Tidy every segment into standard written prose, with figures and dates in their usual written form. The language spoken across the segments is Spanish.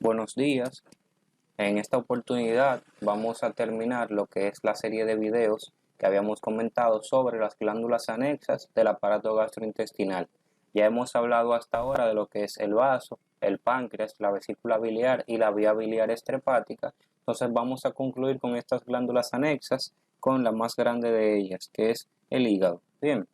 Buenos días. En esta oportunidad vamos a terminar lo que es la serie de videos que habíamos comentado sobre las glándulas anexas del aparato gastrointestinal. Ya hemos hablado hasta ahora de lo que es el vaso, el páncreas, la vesícula biliar y la vía biliar extrahepática. Entonces vamos a concluir con estas glándulas anexas con la más grande de ellas, que es el hígado. Bien,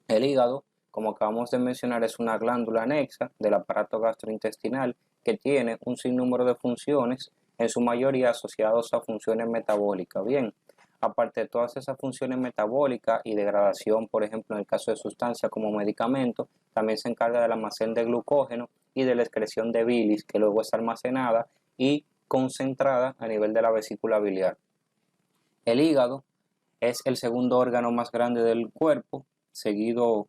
el hígado, como acabamos de mencionar, es una glándula anexa del aparato gastrointestinal que tiene un sinnúmero de funciones, en su mayoría asociados a funciones metabólicas. Bien, aparte de todas esas funciones metabólicas y degradación, por ejemplo, en el caso de sustancias como medicamentos, también se encarga del almacén de glucógeno y de la excreción de bilis, que luego es almacenada y concentrada a nivel de la vesícula biliar. El hígado es el segundo órgano más grande del cuerpo, seguido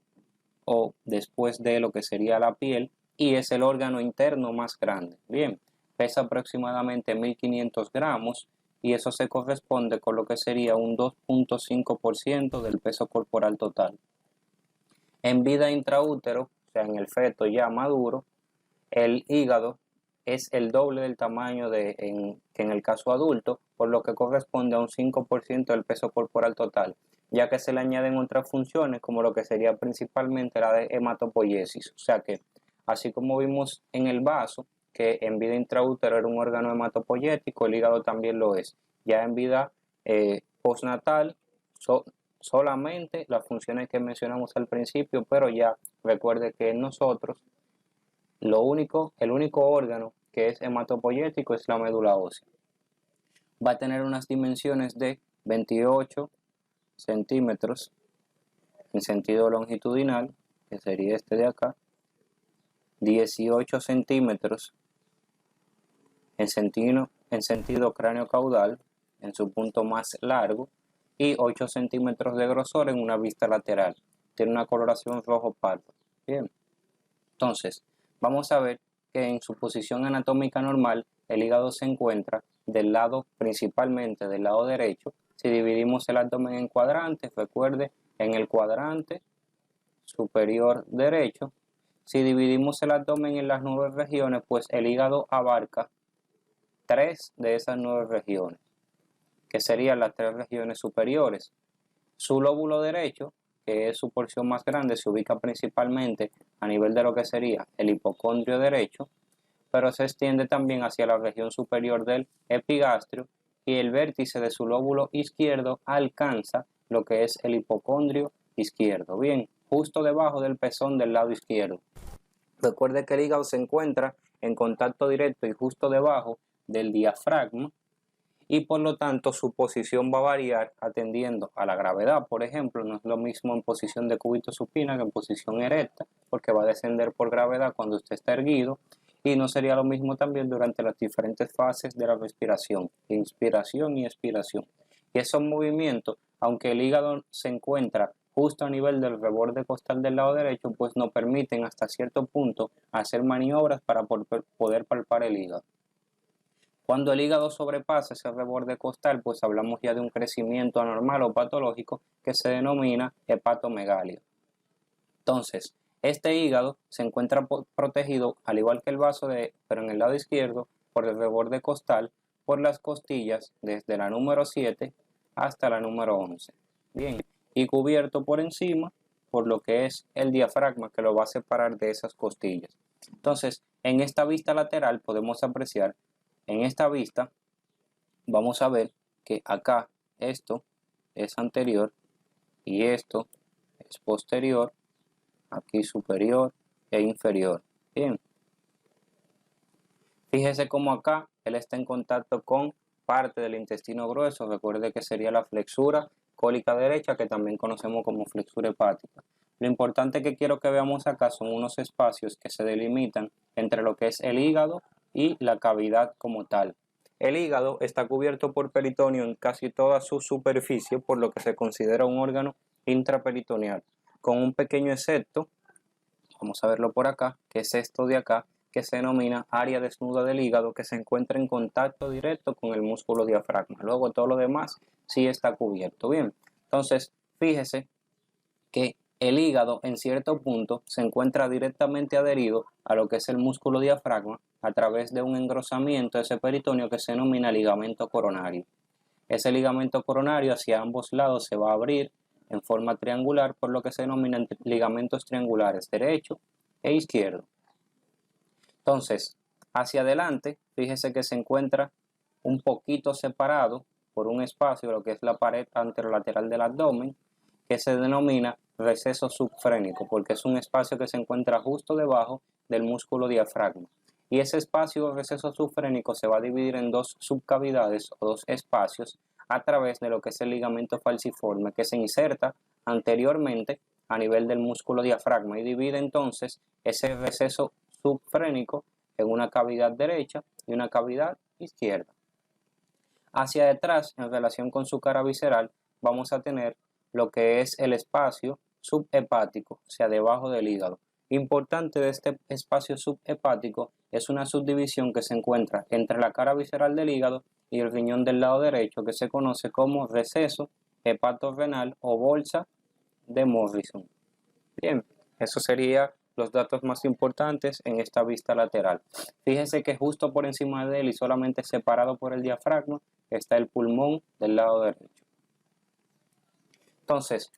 o después de lo que sería la piel, y es el órgano interno más grande. Bien, pesa aproximadamente 1500 gramos y eso se corresponde con lo que sería un 2.5% del peso corporal total. En vida intraútero, o sea, en el feto ya maduro, el hígado es el doble del tamaño que en el caso adulto, por lo que corresponde a un 5% del peso corporal total, ya que se le añaden otras funciones como lo que sería principalmente la de hematopoiesis. O sea que, así como vimos en el vaso, que en vida intraútero era un órgano hematopoyético, el hígado también lo es. Ya en vida postnatal, solamente las funciones que mencionamos al principio, pero ya recuerde que en nosotros el único órgano que es hematopoyético es la médula ósea. Va a tener unas dimensiones de 28 centímetros en sentido longitudinal, que sería este de acá, 18 centímetros en sentido cráneo-caudal, en su punto más largo, y 8 centímetros de grosor en una vista lateral. Tiene una coloración rojo pardo. Bien, entonces, vamos a ver que en su posición anatómica normal, el hígado se encuentra principalmente del lado derecho. Si dividimos el abdomen en cuadrantes, recuerde, en el cuadrante superior derecho. Si dividimos el abdomen en las 9 regiones, pues el hígado abarca 3 de esas 9 regiones, que serían las 3 regiones superiores. Su lóbulo derecho, que es su porción más grande, se ubica principalmente a nivel de lo que sería el hipocondrio derecho, pero se extiende también hacia la región superior del epigastrio y el vértice de su lóbulo izquierdo alcanza lo que es el hipocondrio izquierdo, bien, justo debajo del pezón del lado izquierdo. Recuerde que el hígado se encuentra en contacto directo y justo debajo del diafragma, y por lo tanto su posición va a variar atendiendo a la gravedad. Por ejemplo, no es lo mismo en posición de cúbito supina que en posición erecta, porque va a descender por gravedad cuando usted está erguido, y no sería lo mismo también durante las diferentes fases de la respiración, inspiración y expiración. Y esos movimientos, aunque el hígado se encuentra justo a nivel del reborde costal del lado derecho, pues nos permiten hasta cierto punto hacer maniobras para poder palpar el hígado. Cuando el hígado sobrepasa ese reborde costal, pues hablamos ya de un crecimiento anormal o patológico que se denomina hepatomegalia. Entonces, este hígado se encuentra protegido, al igual que el vaso, pero en el lado izquierdo, por el reborde costal, por las costillas desde la número 7 hasta la número 11. Bien, y cubierto por encima por lo que es el diafragma, que lo va a separar de esas costillas. Entonces, en esta vista lateral podemos apreciar. En esta vista vamos a ver que acá esto es anterior y esto es posterior, aquí superior e inferior. Bien, fíjese cómo acá él está en contacto con parte del intestino grueso. Recuerde que sería la flexura cólica derecha, que también conocemos como flexura hepática. Lo importante que quiero que veamos acá son unos espacios que se delimitan entre lo que es el hígado y la cavidad como tal. El hígado está cubierto por peritoneo en casi toda su superficie, por lo que se considera un órgano intraperitoneal, con un pequeño excepto, vamos a verlo por acá, que es esto de acá, que se denomina área desnuda del hígado, que se encuentra en contacto directo con el músculo diafragma. Luego todo lo demás sí está cubierto. Bien, entonces fíjese que el hígado en cierto punto se encuentra directamente adherido a lo que es el músculo diafragma a través de un engrosamiento de ese peritoneo que se denomina ligamento coronario. Ese ligamento coronario hacia ambos lados se va a abrir en forma triangular, por lo que se denominan ligamentos triangulares derecho e izquierdo. Entonces, hacia adelante, fíjese que se encuentra un poquito separado por un espacio, lo que es la pared anterolateral del abdomen, que se denomina receso subfrénico, porque es un espacio que se encuentra justo debajo del músculo diafragma. Y ese espacio receso subfrénico se va a dividir en dos subcavidades o dos espacios a través de lo que es el ligamento falciforme, que se inserta anteriormente a nivel del músculo diafragma y divide entonces ese receso subfrénico en una cavidad derecha y una cavidad izquierda. Hacia detrás, en relación con su cara visceral, vamos a tener lo que es el espacio subhepático, o sea, debajo del hígado. Importante de este espacio subhepático es una subdivisión que se encuentra entre la cara visceral del hígado y el riñón del lado derecho, que se conoce como receso hepatorrenal o bolsa de Morrison. Bien, eso sería los datos más importantes en esta vista lateral. Fíjense que justo por encima de él y solamente separado por el diafragma está el pulmón del lado derecho. Entonces,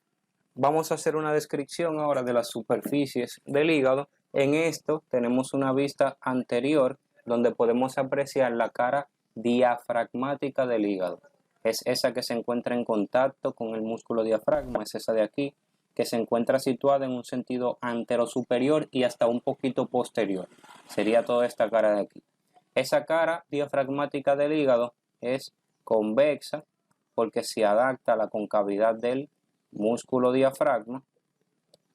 vamos a hacer una descripción ahora de las superficies del hígado. En esto tenemos una vista anterior donde podemos apreciar la cara diafragmática del hígado. Es esa que se encuentra en contacto con el músculo diafragma, es esa de aquí, que se encuentra situada en un sentido anterosuperior y hasta un poquito posterior. Sería toda esta cara de aquí. Esa cara diafragmática del hígado es convexa porque se adapta a la concavidad del músculo diafragma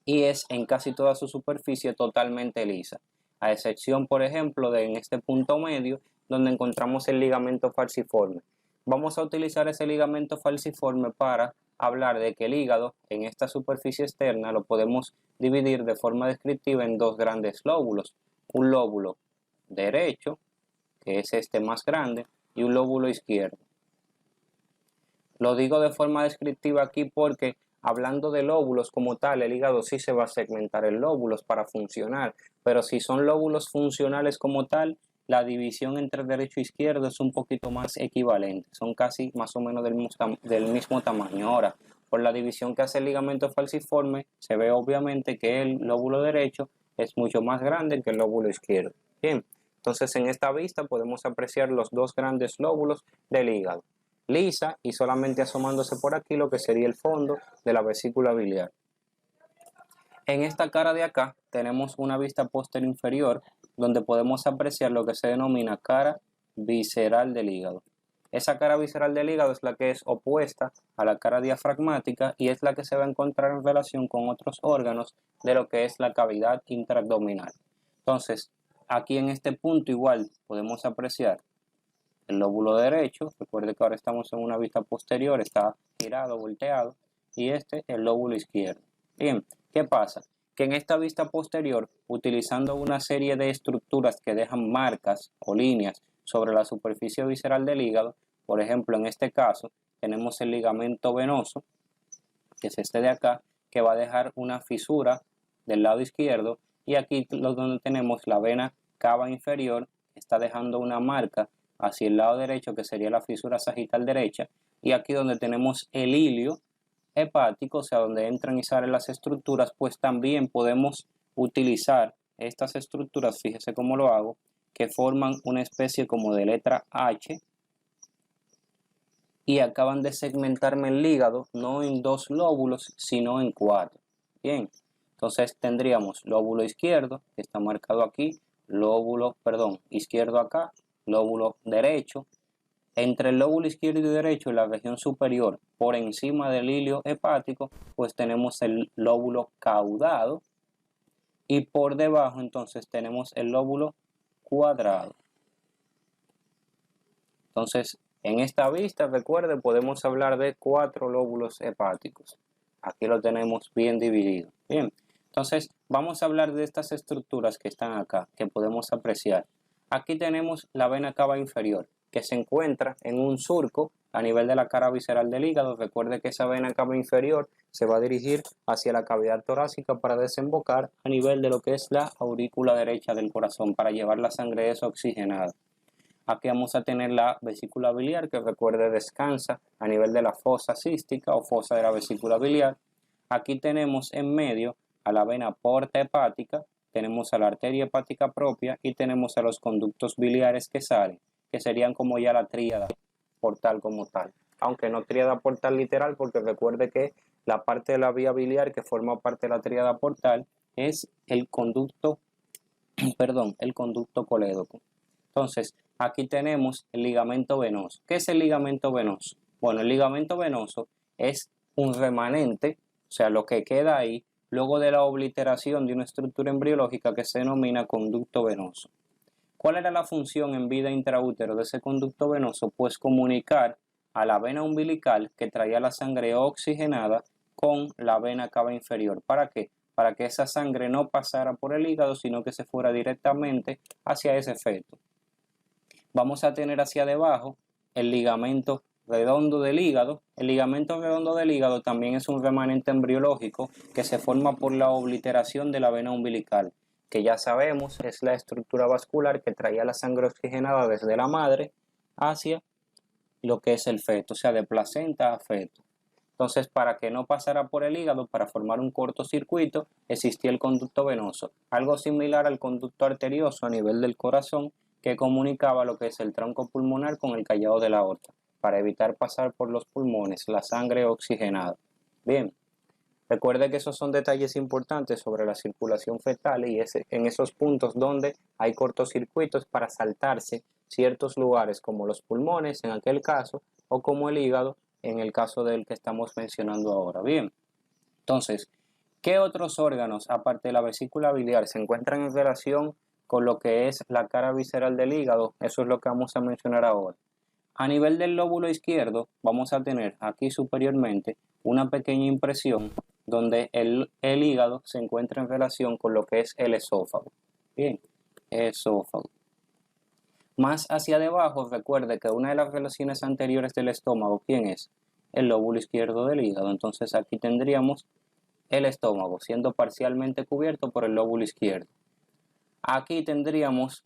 y es en casi toda su superficie totalmente lisa, a excepción, por ejemplo, de en este punto medio donde encontramos el ligamento falciforme. Vamos a utilizar ese ligamento falciforme para hablar de que el hígado en esta superficie externa lo podemos dividir de forma descriptiva en dos grandes lóbulos, un lóbulo derecho, que es este más grande, y un lóbulo izquierdo. Lo digo de forma descriptiva aquí porque hablando de lóbulos como tal, el hígado sí se va a segmentar en lóbulos para funcionar, pero si son lóbulos funcionales como tal, la división entre derecho e izquierdo es un poquito más equivalente, son casi más o menos del mismo tamaño. Ahora, por la división que hace el ligamento falciforme, se ve obviamente que el lóbulo derecho es mucho más grande que el lóbulo izquierdo. Bien, entonces en esta vista podemos apreciar los dos grandes lóbulos del hígado, lisa y solamente asomándose por aquí lo que sería el fondo de la vesícula biliar. En esta cara de acá tenemos una vista posterior inferior donde podemos apreciar lo que se denomina cara visceral del hígado. Esa cara visceral del hígado es la que es opuesta a la cara diafragmática y es la que se va a encontrar en relación con otros órganos de lo que es la cavidad intraabdominal. Entonces, aquí en este punto igual podemos apreciar el lóbulo derecho. Recuerde que ahora estamos en una vista posterior, está girado, volteado, y este el lóbulo izquierdo. Bien, ¿qué pasa? Que en esta vista posterior, utilizando una serie de estructuras que dejan marcas o líneas sobre la superficie visceral del hígado, por ejemplo, en este caso, tenemos el ligamento venoso, que es este de acá, que va a dejar una fisura del lado izquierdo, y aquí donde tenemos la vena cava inferior, está dejando una marca hacia el lado derecho, que sería la fisura sagital derecha, y aquí donde tenemos el hilio hepático, o sea, donde entran y salen las estructuras, pues también podemos utilizar estas estructuras, fíjese cómo lo hago, que forman una especie como de letra H y acaban de segmentarme el hígado, no en dos lóbulos, sino en cuatro. Bien, entonces tendríamos lóbulo izquierdo, que está marcado aquí, izquierdo acá, lóbulo derecho. Entre el lóbulo izquierdo y derecho, en la región superior, por encima del hilio hepático, pues tenemos el lóbulo caudado y por debajo entonces tenemos el lóbulo cuadrado. Entonces, en esta vista, recuerden, podemos hablar de 4 lóbulos hepáticos. Aquí lo tenemos bien dividido. Bien, entonces vamos a hablar de estas estructuras que están acá, que podemos apreciar. Aquí tenemos la vena cava inferior, que se encuentra en un surco a nivel de la cara visceral del hígado. Recuerde que esa vena cava inferior se va a dirigir hacia la cavidad torácica para desembocar a nivel de lo que es la aurícula derecha del corazón para llevar la sangre desoxigenada. Aquí vamos a tener la vesícula biliar, que recuerde descansa a nivel de la fosa cística o fosa de la vesícula biliar. Aquí tenemos en medio a la vena porta hepática, tenemos a la arteria hepática propia y tenemos a los conductos biliares que salen, que serían como ya la tríada portal como tal. Aunque no tríada portal literal, porque recuerde que la parte de la vía biliar que forma parte de la tríada portal es el conducto, el conducto colédoco. Entonces, aquí tenemos el ligamento venoso. ¿Qué es el ligamento venoso? Bueno, el ligamento venoso es un remanente, o sea, lo que queda ahí luego de la obliteración de una estructura embriológica que se denomina conducto venoso. ¿Cuál era la función en vida intraútero de ese conducto venoso? Pues comunicar a la vena umbilical que traía la sangre oxigenada con la vena cava inferior. ¿Para qué? Para que esa sangre no pasara por el hígado, sino que se fuera directamente hacia ese feto. Vamos a tener hacia debajo el ligamento redondo del hígado. El ligamento redondo del hígado también es un remanente embriológico que se forma por la obliteración de la vena umbilical, que ya sabemos es la estructura vascular que traía la sangre oxigenada desde la madre hacia lo que es el feto, o sea, de placenta a feto. Entonces, para que no pasara por el hígado, para formar un cortocircuito, existía el conducto venoso, algo similar al conducto arterioso a nivel del corazón, que comunicaba lo que es el tronco pulmonar con el callado de la aorta, para evitar pasar por los pulmones la sangre oxigenada. Bien, recuerde que esos son detalles importantes sobre la circulación fetal y es en esos puntos donde hay cortocircuitos para saltarse ciertos lugares como los pulmones en aquel caso o como el hígado en el caso del que estamos mencionando ahora. Bien, entonces, ¿qué otros órganos aparte de la vesícula biliar se encuentran en relación con lo que es la cara visceral del hígado? Eso es lo que vamos a mencionar ahora. A nivel del lóbulo izquierdo vamos a tener aquí superiormente una pequeña impresión donde el hígado se encuentra en relación con lo que es el esófago. Bien, esófago. Más hacia debajo, recuerde que una de las relaciones anteriores del estómago, ¿quién es? El lóbulo izquierdo del hígado. Entonces aquí tendríamos el estómago siendo parcialmente cubierto por el lóbulo izquierdo. Aquí tendríamos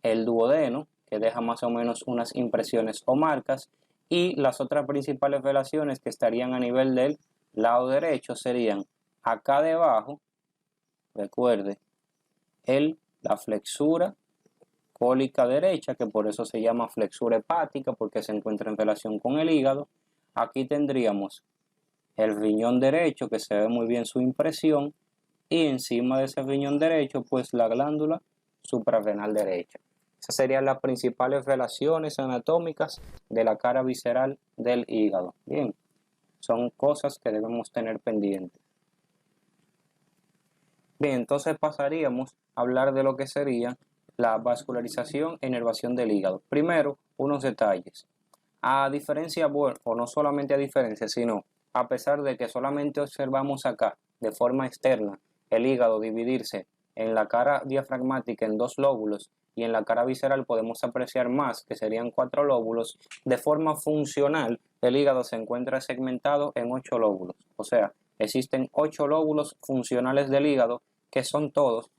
el duodeno, que deja más o menos unas impresiones o marcas, y las otras principales relaciones que estarían a nivel del lado derecho serían acá debajo, recuerde, la flexura cólica derecha, que por eso se llama flexura hepática, porque se encuentra en relación con el hígado. Aquí tendríamos el riñón derecho, que se ve muy bien su impresión, y encima de ese riñón derecho, pues la glándula suprarrenal derecha. Esas serían las principales relaciones anatómicas de la cara visceral del hígado. Bien, son cosas que debemos tener pendientes. Bien, entonces pasaríamos a hablar de lo que sería la vascularización e inervación del hígado. Primero, unos detalles. A diferencia, bueno, o no solamente a diferencia, sino a pesar de que solamente observamos acá, de forma externa, el hígado dividirse en la cara diafragmática en 2 lóbulos y en la cara visceral podemos apreciar más, que serían 4 lóbulos, de forma funcional el hígado se encuentra segmentado en 8 lóbulos. O sea, existen 8 lóbulos funcionales del hígado que son todos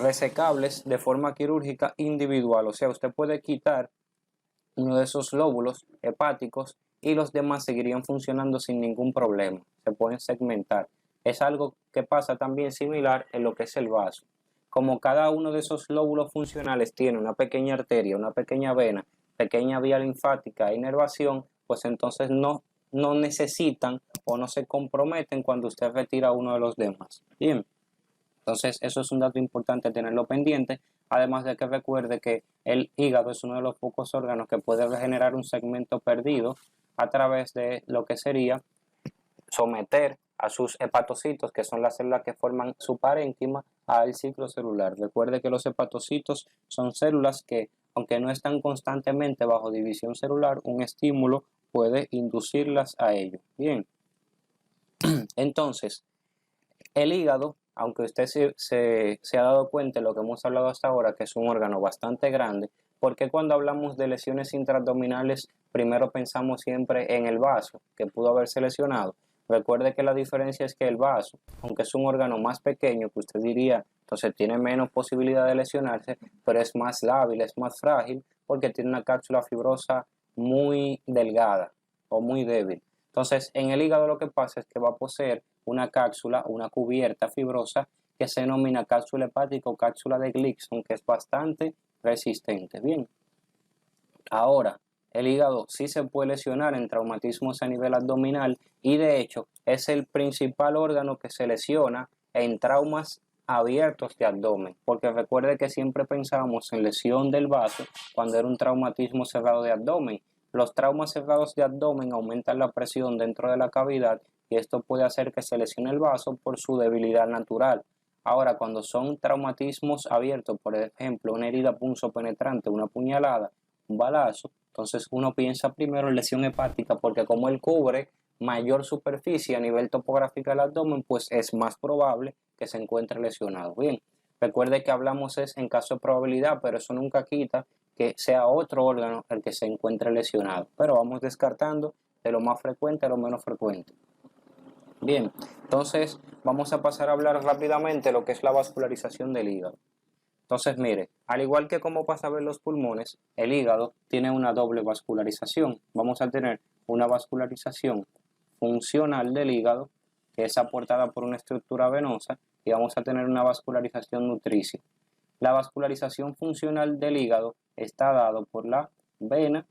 resecables de forma quirúrgica individual. O sea, usted puede quitar uno de esos lóbulos hepáticos y los demás seguirían funcionando sin ningún problema. Se pueden segmentar. Es algo que pasa también similar en lo que es el vaso. Como cada uno de esos lóbulos funcionales tiene una pequeña arteria, una pequeña vena, pequeña vía linfática e inervación, pues entonces no necesitan o no se comprometen cuando usted retira uno de los demás. Bien. Entonces, eso es un dato importante tenerlo pendiente, además de que recuerde que el hígado es uno de los pocos órganos que puede regenerar un segmento perdido a través de lo que sería someter a sus hepatocitos, que son las células que forman su parénquima, al ciclo celular. Recuerde que los hepatocitos son células que, aunque no están constantemente bajo división celular, un estímulo puede inducirlas a ello. Bien, entonces, el hígado, aunque usted se ha dado cuenta de lo que hemos hablado hasta ahora, que es un órgano bastante grande, ¿por qué cuando hablamos de lesiones intraabdominales primero pensamos siempre en el vaso que pudo haberse lesionado. Recuerde que la diferencia es que el vaso, aunque es un órgano más pequeño, que usted diría, entonces tiene menos posibilidad de lesionarse, pero es más lábil, es más frágil, porque tiene una cápsula fibrosa muy delgada o muy débil. Entonces, en el hígado lo que pasa es que va a poseer una cápsula, una cubierta fibrosa que se denomina cápsula hepática o cápsula de Gleason, que es bastante resistente. Bien, ahora, el hígado sí se puede lesionar en traumatismos a nivel abdominal y de hecho es el principal órgano que se lesiona en traumas abiertos de abdomen, porque recuerde que siempre pensábamos en lesión del vaso cuando era un traumatismo cerrado de abdomen. Los traumas cerrados de abdomen aumentan la presión dentro de la cavidad y esto puede hacer que se lesione el vaso por su debilidad natural. Ahora, cuando son traumatismos abiertos, por ejemplo, una herida punzopenetrante, una puñalada, un balazo, entonces uno piensa primero en lesión hepática porque como él cubre mayor superficie a nivel topográfico del abdomen, pues es más probable que se encuentre lesionado. Bien, recuerde que hablamos es en caso de probabilidad, pero eso nunca quita que sea otro órgano el que se encuentre lesionado. Pero vamos descartando de lo más frecuente a lo menos frecuente. Bien, entonces vamos a pasar a hablar rápidamente de lo que es la vascularización del hígado. Entonces, mire, al igual que como pasa a ver los pulmones, el hígado tiene una doble vascularización. Vamos a tener una vascularización funcional del hígado, que es aportada por una estructura venosa, y vamos a tener una vascularización nutricia. La vascularización funcional del hígado está dado por la vena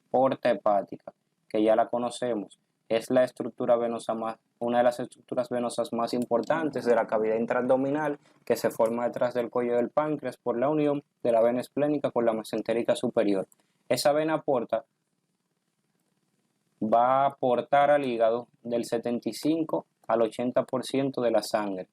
porta hepática, que ya la conocemos. Es la estructura venosa una de las estructuras venosas más importantes de la cavidad intraabdominal, que se forma detrás del cuello del páncreas por la unión de la vena esplénica con la mesentérica superior. Esa vena porta va a aportar al hígado del 75 al 80% de la sangre.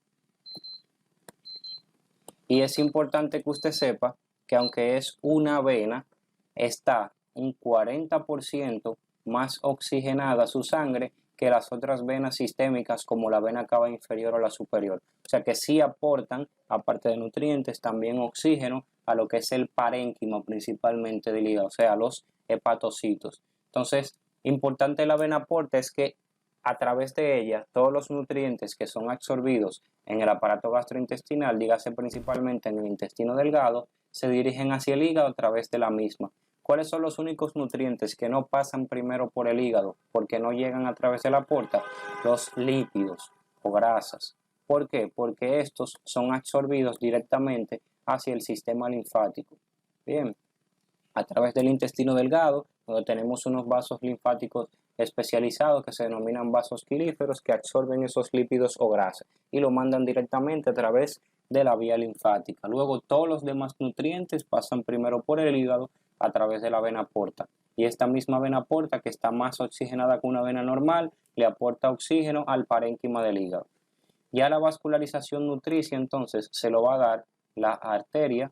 Y es importante que usted sepa que aunque es una vena, está un 40% más oxigenada su sangre que las otras venas sistémicas como la vena cava inferior o la superior. O sea que sí aportan, aparte de nutrientes, también oxígeno a lo que es el parénquima principalmente del hígado, o sea, los hepatocitos. Entonces, importante la vena porta es que a través de ella todos los nutrientes que son absorbidos en el aparato gastrointestinal, dígase principalmente en el intestino delgado, se dirigen hacia el hígado a través de la misma. ¿Cuáles son los únicos nutrientes que no pasan primero por el hígado porque no llegan a través de la porta? Los lípidos o grasas. ¿Por qué? Porque estos son absorbidos directamente hacia el sistema linfático. Bien, a través del intestino delgado, donde tenemos unos vasos linfáticos especializados que se denominan vasos quilíferos que absorben esos lípidos o grasas y lo mandan directamente a través de la vía linfática. Luego todos los demás nutrientes pasan primero por el hígado a través de la vena porta. Y esta misma vena porta, que está más oxigenada que una vena normal, le aporta oxígeno al parénquima del hígado. Ya la vascularización nutricia entonces se lo va a dar la arteria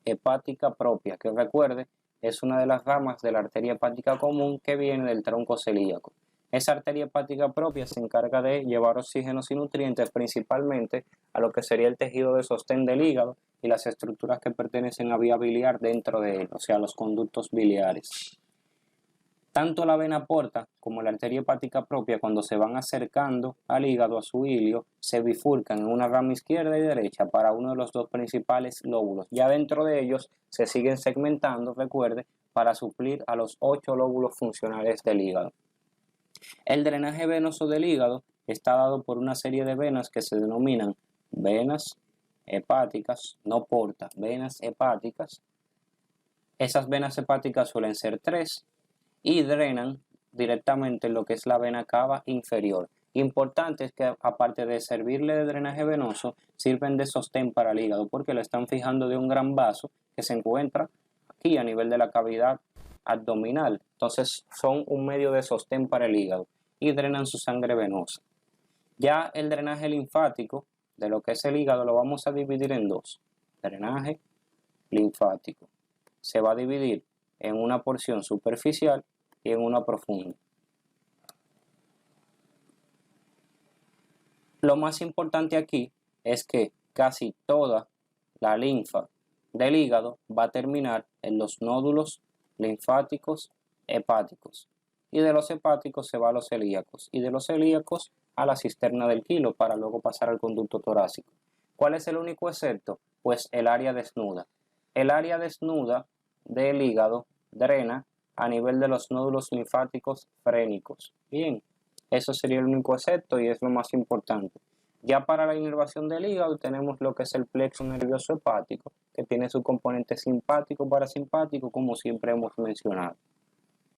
hepática propia, que recuerde es una de las ramas de la arteria hepática común que viene del tronco celíaco. Esa arteria hepática propia se encarga de llevar oxígenos y nutrientes principalmente a lo que sería el tejido de sostén del hígado y las estructuras que pertenecen a vía biliar dentro de él, o sea, los conductos biliares. Tanto la vena porta como la arteria hepática propia, cuando se van acercando al hígado, a su hilio, se bifurcan en una rama izquierda y derecha para uno de los dos principales lóbulos. Ya dentro de ellos se siguen segmentando, recuerde, para suplir a los 8 lóbulos funcionales del hígado. El drenaje venoso del hígado está dado por una serie de venas que se denominan venas hepáticas, no porta, venas hepáticas. Esas venas hepáticas suelen ser 3 y drenan directamente en lo que es la vena cava inferior. Importante es que aparte de servirle de drenaje venoso, sirven de sostén para el hígado porque lo están fijando de un gran vaso que se encuentra aquí a nivel de la cavidad abdominal. Entonces son un medio de sostén para el hígado y drenan su sangre venosa. Ya el drenaje linfático de lo que es el hígado lo vamos a dividir en dos. Drenaje linfático. Se va a dividir en una porción superficial y en una profunda. Lo más importante aquí es que casi toda la linfa del hígado va a terminar en los nódulos linfáticos hepáticos. Y de los hepáticos se va a los celíacos. Y de los celíacos a la cisterna del quilo para luego pasar al conducto torácico. ¿Cuál es el único excepto? Pues el área desnuda. El área desnuda del hígado drena a nivel de los nódulos linfáticos frénicos. Bien, eso sería el único excepto y es lo más importante. Ya para la inervación del hígado tenemos lo que es el plexo nervioso hepático, que tiene su componente simpático parasimpático, como siempre hemos mencionado.